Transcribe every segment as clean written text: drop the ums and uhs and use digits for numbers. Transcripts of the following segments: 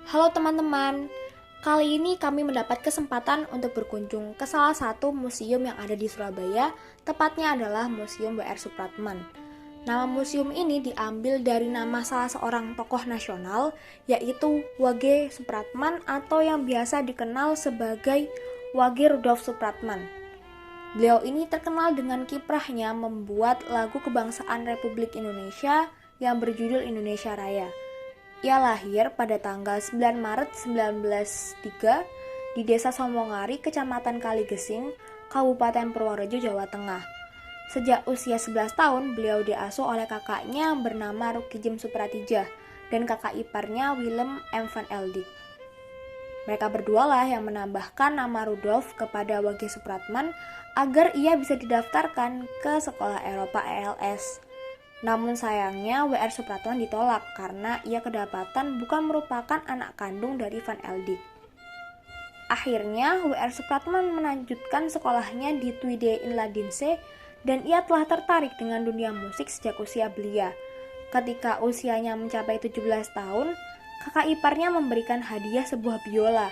Halo teman-teman, kali ini kami mendapat kesempatan untuk berkunjung ke salah satu museum yang ada di Surabaya, tepatnya adalah Museum W.R. Supratman. Nama museum ini diambil dari nama salah seorang tokoh nasional, yaitu W.G. Supratman atau yang biasa dikenal sebagai W.G. Rudolf Supratman. Beliau ini terkenal dengan kiprahnya membuat lagu kebangsaan Republik Indonesia yang berjudul Indonesia Raya. Ia lahir pada tanggal 9 Maret 1903 di Desa Somongari, Kecamatan Kaligesing, Kabupaten Purworejo, Jawa Tengah. Sejak usia 11 tahun, beliau diasuh oleh kakaknya yang bernama Rukijem Supratijah dan kakak iparnya Willem M. van Eldik. Mereka berdualah yang menambahkan nama Rudolf kepada W.G. Supratman agar ia bisa didaftarkan ke sekolah Eropa ELS. Namun sayangnya W.R. Supratman ditolak karena ia kedapatan bukan merupakan anak kandung dari Van Eldik. Akhirnya W.R. Supratman melanjutkan sekolahnya di Tweede Inlandse dan ia telah tertarik dengan dunia musik sejak usia belia. Ketika usianya mencapai 17 tahun, kakak iparnya memberikan hadiah sebuah biola.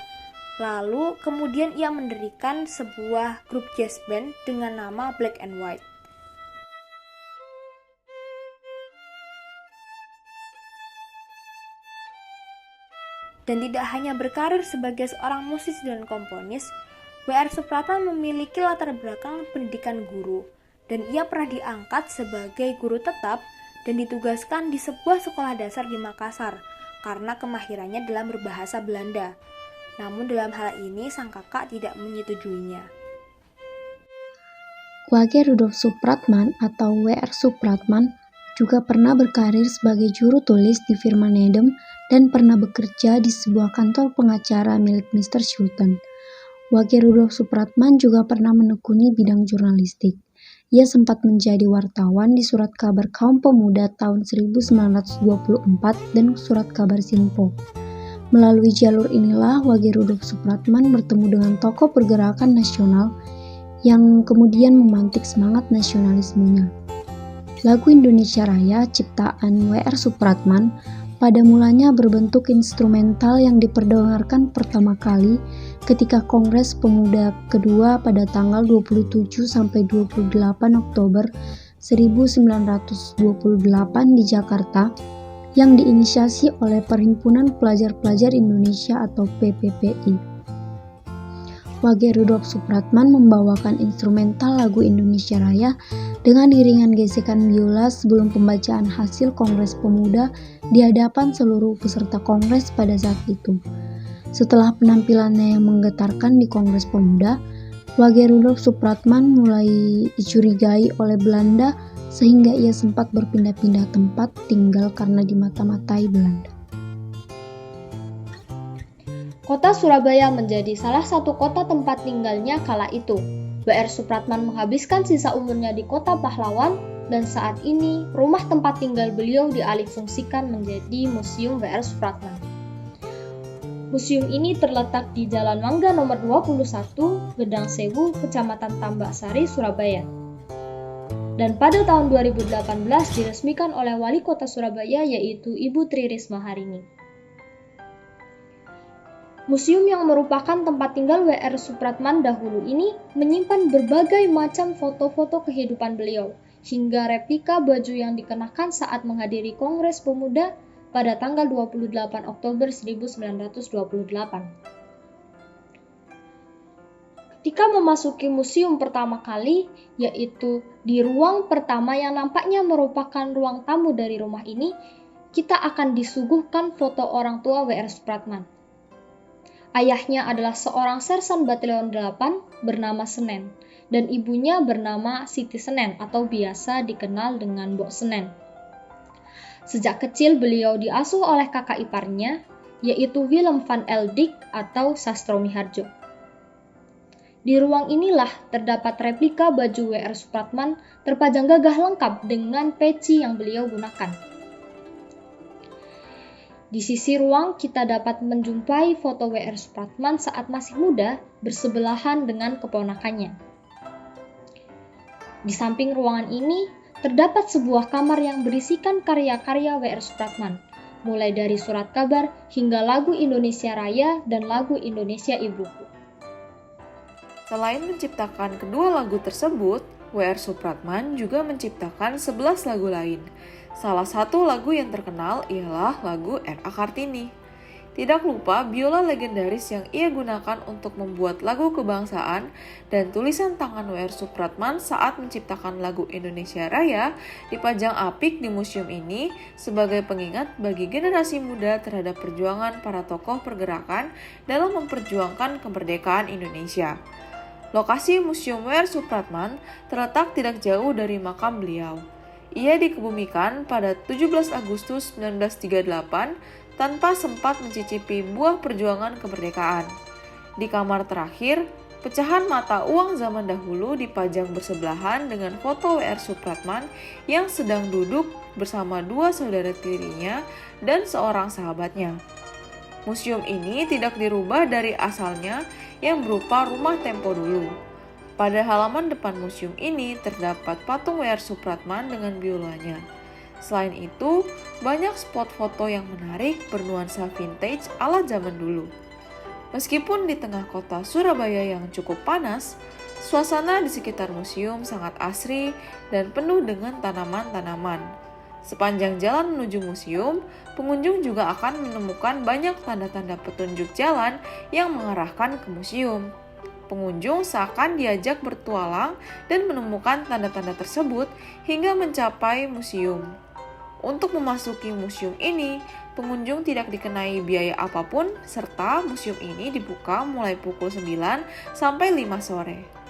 Lalu kemudian ia mendirikan sebuah grup jazz band dengan nama Black and White. Dan tidak hanya berkarir sebagai seorang musisi dan komponis, W.R. Supratman memiliki latar belakang pendidikan guru, dan ia pernah diangkat sebagai guru tetap dan ditugaskan di sebuah sekolah dasar di Makassar karena kemahirannya dalam berbahasa Belanda. Namun dalam hal ini sang kakak tidak menyetujuinya. W.G. Rudolf Supratman atau W.R. Supratman juga pernah berkarir sebagai juru tulis di firma Nedem dan pernah bekerja di sebuah kantor pengacara milik Mr. Sultan. W.G. Rudolf Supratman juga pernah menekuni bidang jurnalistik. Ia sempat menjadi wartawan di Surat Kabar Kaum Pemuda tahun 1924 dan Surat Kabar Sinpo. Melalui jalur inilah W.G. Rudolf Supratman bertemu dengan tokoh pergerakan nasional yang kemudian memantik semangat nasionalismenya. Lagu Indonesia Raya ciptaan W.R. Supratman pada mulanya berbentuk instrumental yang diperdengarkan pertama kali ketika Kongres Pemuda kedua pada tanggal 27 sampai 28 Oktober 1928 di Jakarta yang diinisiasi oleh Perhimpunan Pelajar-Pelajar Indonesia atau PPPI. W.G. Rudolf Supratman membawakan instrumental lagu Indonesia Raya dengan iringan gesekan biola sebelum pembacaan hasil Kongres Pemuda di hadapan seluruh peserta Kongres pada saat itu. Setelah penampilannya yang menggetarkan di Kongres Pemuda, W.G. Rudolf Supratman mulai dicurigai oleh Belanda sehingga ia sempat berpindah-pindah tempat tinggal karena dimata-matai Belanda. Kota Surabaya menjadi salah satu kota tempat tinggalnya kala itu. W.R. Supratman menghabiskan sisa umurnya di kota pahlawan dan saat ini rumah tempat tinggal beliau dialihfungsikan menjadi Museum W.R. Supratman. Museum ini terletak di Jalan Mangga nomor 21, Gedang Sewu, Kecamatan Tambak Sari, Surabaya. Dan pada tahun 2018 diresmikan oleh Wali Kota Surabaya yaitu Ibu Tri Risma Harini. Museum yang merupakan tempat tinggal W.R. Supratman dahulu ini menyimpan berbagai macam foto-foto kehidupan beliau, hingga replika baju yang dikenakan saat menghadiri Kongres Pemuda pada tanggal 28 Oktober 1928. Ketika memasuki museum pertama kali, yaitu di ruang pertama yang nampaknya merupakan ruang tamu dari rumah ini, kita akan disuguhkan foto orang tua W.R. Supratman. Ayahnya adalah seorang sersan Batalion 8 bernama Senen, dan ibunya bernama Siti Senen atau biasa dikenal dengan Mbok Senen. Sejak kecil beliau diasuh oleh kakak iparnya, yaitu Willem van Eldik atau Sastro Miharjo. Di ruang inilah terdapat replika baju W.R. Supratman terpajang gagah lengkap dengan peci yang beliau gunakan. Di sisi ruang kita dapat menjumpai foto W.R. Supratman saat masih muda bersebelahan dengan keponakannya. Di samping ruangan ini terdapat sebuah kamar yang berisikan karya-karya W.R. Supratman, mulai dari surat kabar hingga lagu Indonesia Raya dan lagu Indonesia Ibuku. Selain menciptakan kedua lagu tersebut, W.R. Supratman juga menciptakan 11 lagu lain. Salah satu lagu yang terkenal ialah lagu R.A. Kartini. Tidak lupa biola legendaris yang ia gunakan untuk membuat lagu kebangsaan dan tulisan tangan W.R. Supratman saat menciptakan lagu Indonesia Raya dipajang apik di museum ini sebagai pengingat bagi generasi muda terhadap perjuangan para tokoh pergerakan dalam memperjuangkan kemerdekaan Indonesia. Lokasi Museum W.R. Supratman terletak tidak jauh dari makam beliau. Ia dikebumikan pada 17 Agustus 1938 tanpa sempat mencicipi buah perjuangan kemerdekaan. Di kamar terakhir, pecahan mata uang zaman dahulu dipajang bersebelahan dengan foto W.R. Supratman yang sedang duduk bersama dua saudara tirinya dan seorang sahabatnya. Museum ini tidak dirubah dari asalnya yang berupa rumah tempo dulu. Pada halaman depan museum ini terdapat patung W.R. Supratman dengan biolanya. Selain itu, banyak spot foto yang menarik bernuansa vintage ala zaman dulu. Meskipun di tengah kota Surabaya yang cukup panas, suasana di sekitar museum sangat asri dan penuh dengan tanaman-tanaman. Sepanjang jalan menuju museum, pengunjung juga akan menemukan banyak tanda-tanda petunjuk jalan yang mengarahkan ke museum. Pengunjung seakan diajak bertualang dan menemukan tanda-tanda tersebut hingga mencapai museum. Untuk memasuki museum ini, pengunjung tidak dikenai biaya apapun serta museum ini dibuka mulai pukul 9 sampai 5 sore.